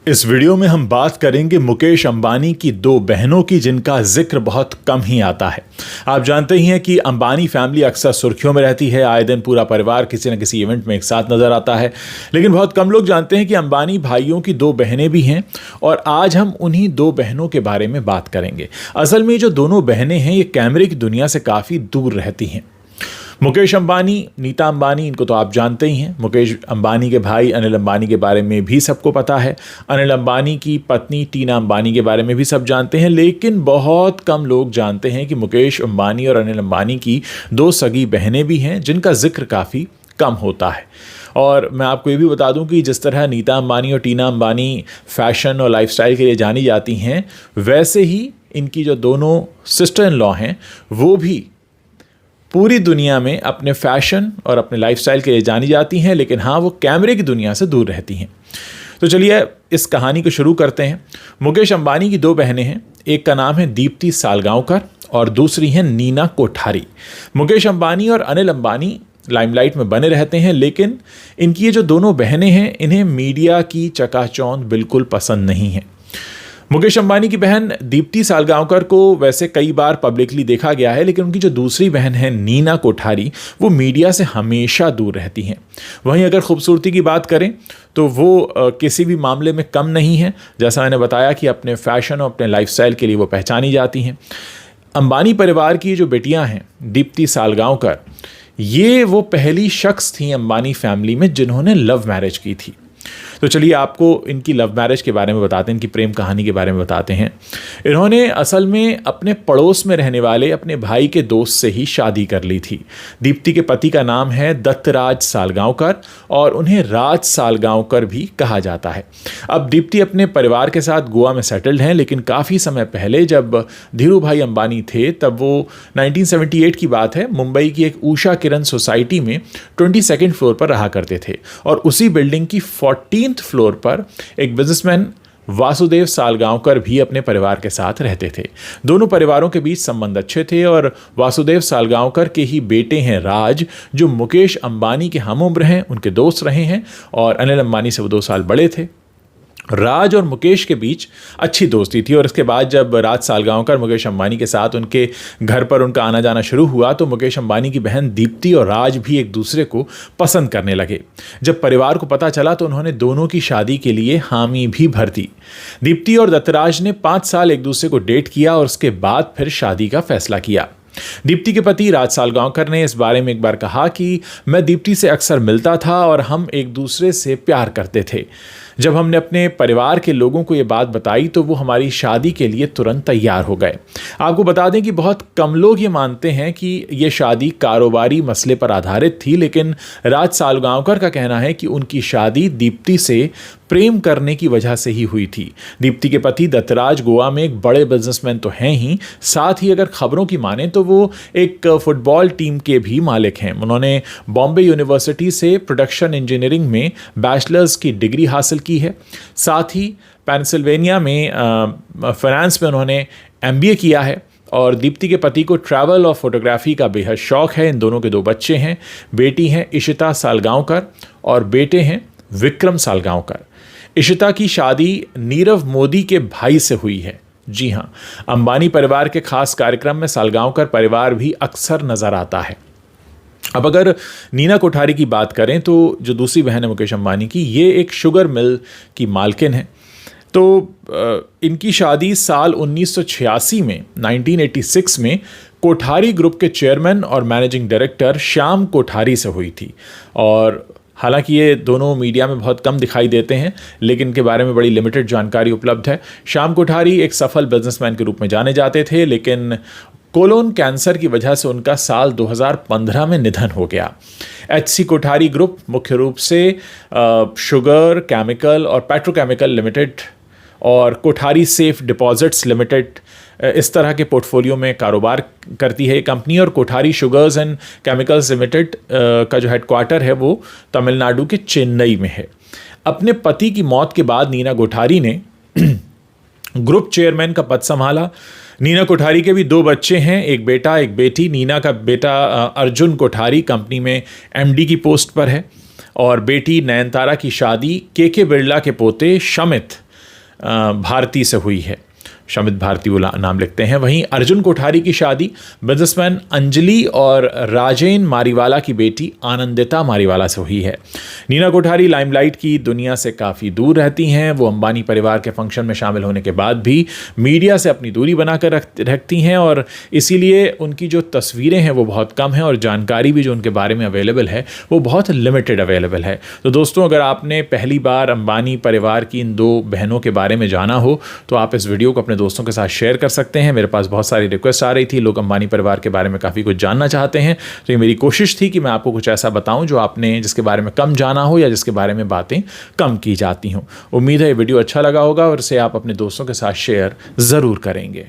इस वीडियो में हम बात करेंगे मुकेश अंबानी की दो बहनों की जिनका जिक्र बहुत कम ही आता है। आप जानते ही हैं कि अंबानी फैमिली अक्सर सुर्खियों में रहती है। आए दिन पूरा परिवार किसी न किसी इवेंट में एक साथ नजर आता है, लेकिन बहुत कम लोग जानते हैं कि अंबानी भाइयों की दो बहनें भी हैं और आज हम उन्हीं दो बहनों के बारे में बात करेंगे। असल में जो दोनों बहनें हैं ये कैमरे की दुनिया से काफ़ी दूर रहती हैं। मुकेश अंबानी, नीता अंबानी, इनको तो आप जानते ही हैं। मुकेश अंबानी के भाई अनिल अंबानी के बारे में भी सबको पता है। अनिल अंबानी की पत्नी टीना अंबानी के बारे में भी सब जानते हैं, लेकिन बहुत कम लोग जानते हैं कि मुकेश अंबानी और अनिल अंबानी की दो सगी बहनें भी हैं जिनका जिक्र काफ़ी कम होता है। और मैं आपको ये भी बता दूं कि जिस तरह नीता अंबानी और टीना अंबानी फैशन और लाइफस्टाइल के लिए जानी जाती हैं, वैसे ही इनकी जो दोनों सिस्टर इन लॉ हैं वो भी पूरी दुनिया में अपने फैशन और अपने लाइफस्टाइल के लिए जानी जाती हैं, लेकिन हाँ, वो कैमरे की दुनिया से दूर रहती हैं। तो चलिए इस कहानी को शुरू करते हैं। मुकेश अंबानी की दो बहनें हैं, एक का नाम है दीप्ति सालगांवकर और दूसरी है नीना कोठारी। मुकेश अंबानी और अनिल अंबानी लाइमलाइट में बने रहते हैं, लेकिन इनकी ये जो दोनों बहनें हैं इन्हें मीडिया की चकाचौंध बिल्कुल पसंद नहीं है। मुकेश अंबानी की बहन दीप्ति सालगांवकर को वैसे कई बार पब्लिकली देखा गया है, लेकिन उनकी जो दूसरी बहन है नीना कोठारी वो मीडिया से हमेशा दूर रहती हैं। वहीं अगर खूबसूरती की बात करें तो वो किसी भी मामले में कम नहीं है। जैसा मैंने बताया कि अपने फैशन और अपने लाइफस्टाइल के लिए वो पहचानी जाती हैं। अंबानी परिवार की जो बेटियां हैं दीप्ति सालगांवकर, ये वो पहली शख्स थी अंबानी फैमिली में जिन्होंने लव मैरिज की थी। तो चलिए आपको इनकी लव मैरिज के बारे में बताते हैं, इनकी प्रेम कहानी के बारे में बताते हैं। इन्होंने असल में अपने पड़ोस में रहने वाले अपने भाई के दोस्त से ही शादी कर ली थी। दीप्ति के पति का नाम है दत्तराज सालगांवकर और उन्हें राज सालगांवकर भी कहा जाता है। अब दीप्ति अपने परिवार के साथ गोवा में सेटल्ड हैं, लेकिन काफ़ी समय पहले जब धीरू भाई अंबानी थे तब वो 1978 की बात है, मुंबई की एक उषा किरण सोसाइटी में 22nd फ्लोर पर रहा करते थे और उसी बिल्डिंग की 14th फ्लोर पर एक बिजनेसमैन वासुदेव सालगांवकर भी अपने परिवार के साथ रहते थे। दोनों परिवारों के बीच संबंध अच्छे थे और वासुदेव सालगांवकर के ही बेटे हैं राज, जो मुकेश अंबानी के हमउम्र हैं, उनके दोस्त रहे हैं और अनिल अंबानी से वो 2 साल बड़े थे। राज और मुकेश के बीच अच्छी दोस्ती थी और इसके बाद जब राज सालगांवकर मुकेश अंबानी के साथ उनके घर पर उनका आना जाना शुरू हुआ तो मुकेश अंबानी की बहन दीप्ति और राज भी एक दूसरे को पसंद करने लगे। जब परिवार को पता चला तो उन्होंने दोनों की शादी के लिए हामी भी भर दी। दीप्ति और दत्तराज ने 5 साल एक दूसरे को डेट किया और उसके बाद फिर शादी का फैसला किया। दीप्ति के पति राज सालगांवकर ने इस बारे में एक बार कहा कि मैं दीप्ति से अक्सर मिलता था और हम एक दूसरे से प्यार करते थे। जब हमने अपने परिवार के लोगों को ये बात बताई तो वो हमारी शादी के लिए तुरंत तैयार हो गए। आपको बता दें कि बहुत कम लोग ये मानते हैं कि ये शादी कारोबारी मसले पर आधारित थी, लेकिन राज सालगांवकर का कहना है कि उनकी शादी दीप्ति से प्रेम करने की वजह से ही हुई थी। दीप्ति के पति दत्तराज गोवा में एक बड़े बिजनेसमैन तो हैं ही, साथ ही अगर खबरों की माने तो वो एक फुटबॉल टीम के भी मालिक हैं। उन्होंने बॉम्बे यूनिवर्सिटी से प्रोडक्शन इंजीनियरिंग में बैचलर्स की डिग्री हासिल की है। साथ ही पेंसिल्वेनिया में फाइनेंस में उन्होंने MBA किया है और दीप्ति के पति को ट्रैवल और फोटोग्राफी का बेहद शौक है। इन दोनों के 2 बच्चे हैं, बेटी हैं इशिता सालगांवकर और बेटे हैं विक्रम सालगांवकर। इशिता की शादी नीरव मोदी के भाई से हुई है। जी हाँ, अंबानी परिवार के खास कार्यक्रम में सालगांवकर परिवार भी अक्सर नजर आता है। अब अगर नीना कोठारी की बात करें तो जो दूसरी बहन है मुकेश अंबानी की, ये एक शुगर मिल की मालकिन है। तो इनकी शादी साल 1986 में 1986 में कोठारी ग्रुप के चेयरमैन और मैनेजिंग डायरेक्टर श्याम कोठारी से हुई थी। और हालांकि ये दोनों मीडिया में बहुत कम दिखाई देते हैं, लेकिन इनके बारे में बड़ी लिमिटेड जानकारी उपलब्ध है। श्याम कोठारी एक सफल बिजनेसमैन के रूप में जाने जाते थे, लेकिन कोलोन कैंसर की वजह से उनका साल 2015 में निधन हो गया। HC कोठारी ग्रुप मुख्य रूप से शुगर, केमिकल और पेट्रोकेमिकल लिमिटेड और कोठारी सेफ डिपॉजिट्स लिमिटेड इस तरह के पोर्टफोलियो में कारोबार करती है ये कंपनी। और Kothari sugars and chemicals limited का जो हेडक्वार्टर है वो तमिलनाडु के चेन्नई में है। अपने पति की मौत के बाद नीना कोठारी ने ग्रुप चेयरमैन का पद संभाला। नीना कोठारी के भी 2 बच्चे हैं, एक बेटा एक बेटी। नीना का बेटा अर्जुन कोठारी कंपनी में MD की पोस्ट पर है और बेटी नयनतारा की शादी KK बिरला के पोते शमित भारती से हुई है। शमित भारती वो नाम लिखते हैं। वहीं अर्जुन कोठारी की शादी बिजनेसमैन अंजलि और राजेन मारीवाला की बेटी आनंदिता मारीवाला से हुई है। नीना कोठारी लाइमलाइट की दुनिया से काफ़ी दूर रहती हैं। वो अंबानी परिवार के फंक्शन में शामिल होने के बाद भी मीडिया से अपनी दूरी बनाकर रखती हैं और इसीलिए उनकी जो तस्वीरें हैं वो बहुत कम हैं और जानकारी भी जो उनके बारे में अवेलेबल है वो बहुत लिमिटेड अवेलेबल है। तो दोस्तों, अगर आपने पहली बार अंबानी परिवार की इन दो बहनों के बारे में जाना हो तो आप इस वीडियो को अपने दोस्तों के साथ शेयर कर सकते हैं। मेरे पास बहुत सारी रिक्वेस्ट आ रही थी, लोग अंबानी परिवार के बारे में काफ़ी कुछ जानना चाहते हैं, तो ये मेरी कोशिश थी कि मैं आपको कुछ ऐसा बताऊं जो आपने जिसके बारे में कम जाना हो या जिसके बारे में बातें कम की जाती हों। उम्मीद है ये वीडियो अच्छा लगा होगा और इसे आप अपने दोस्तों के साथ शेयर ज़रूर करेंगे।